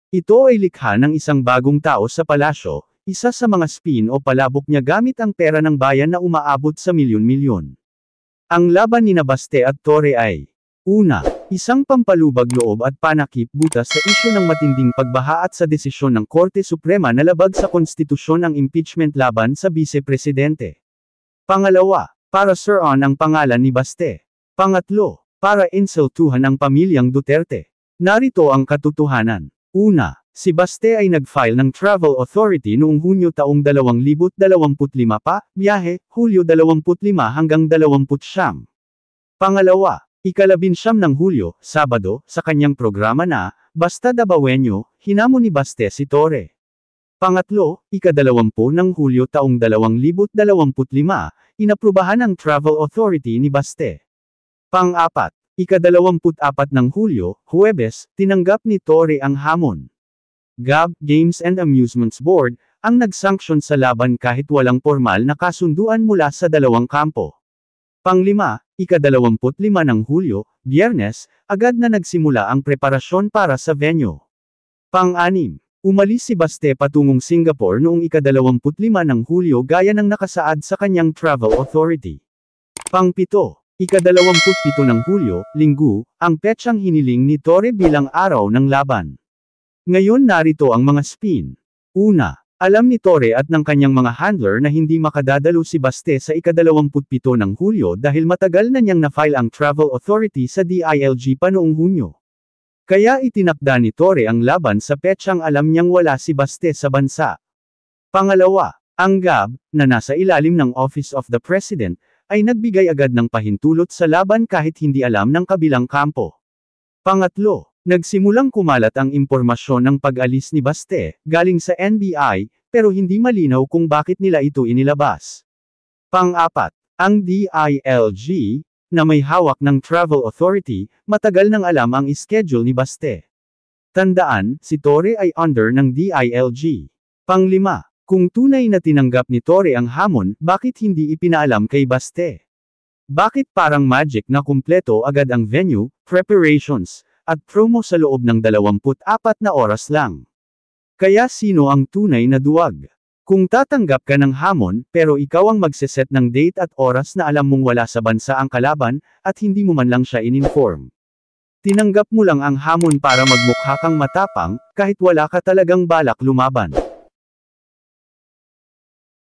Ito ay likha ng isang bagong tao sa palasyo, isa sa mga spin o palabok niya gamit ang pera ng bayan na umaabot sa milyon-milyon. Ang laban ni Baste at Torre ay: una, isang pampalubag loob at panakip butas sa isyu ng matinding pagbaha at sa desisyon ng Korte Suprema na labag sa konstitusyon ang impeachment laban sa Vice-Presidente. Pangalawa, para sir-on ang pangalan ni Baste. Pangatlo, para insultuhan ang pamilyang Duterte. Narito ang katotohanan. Una, si Baste ay nag-file ng Travel Authority noong Hunyo taong 2025 pa, biyahe, Hulyo 25 hanggang 29. Pangalawa, ika-19 ng Hulyo, Sabado, sa kanyang programa na, Basta Dabawenyo, hinamon ni Baste si Torre. Pangatlo, ika-20 ng Hulyo taong 2025, inaprubahan ng Travel Authority ni Baste. Pang-apat, ika-24 ng Hulyo, Huwebes, tinanggap ni Torre ang hamon. GAB, Games and Amusements Board, ang nagsanksyon sa laban kahit walang formal na kasunduan mula sa dalawang kampo. Panglima, ika-25 ng Hulyo, Biyernes, agad na nagsimula ang preparasyon para sa venue. Pang-anim, umalis si Baste patungong Singapore noong ika-25 ng Hulyo gaya ng nakasaad sa kanyang travel authority. Pang-pito, ika-27 ng Hulyo, Linggo, ang petsang hiniling ni Torre bilang araw ng laban. Ngayon narito ang mga spin. Una, alam ni Torre at ng kanyang mga handler na hindi makadadalo si Baste sa ika-27 ng Hulyo dahil matagal na niyang na-file ang Travel Authority sa DILG pa noong Hunyo. Kaya itinakda ni Torre ang laban sa petsang alam niyang wala si Baste sa bansa. Pangalawa, ang GAB, na nasa ilalim ng Office of the President, ay nagbigay agad ng pahintulot sa laban kahit hindi alam ng kabilang kampo. Pangatlo, nagsimulang kumalat ang impormasyon ng pag-alis ni Baste, galing sa NBI, pero hindi malinaw kung bakit nila ito inilabas. Pang-apat, ang DILG, na may hawak ng Travel Authority, matagal nang alam ang schedule ni Baste. Tandaan, si Torre ay under ng DILG. Panglima, kung tunay na tinanggap ni Torre ang hamon, bakit hindi ipinaalam kay Baste? Bakit parang magic na kumpleto agad ang venue, preparations, at promo sa loob ng 24 na oras lang? Kaya sino ang tunay na duwag? Kung tatanggap ka ng hamon, pero ikaw ang magseset ng date at oras na alam mong wala sa bansa ang kalaban, at hindi mo man lang siya in-inform. Tinanggap mo lang ang hamon para magmukha kang matapang, kahit wala ka talagang balak lumaban.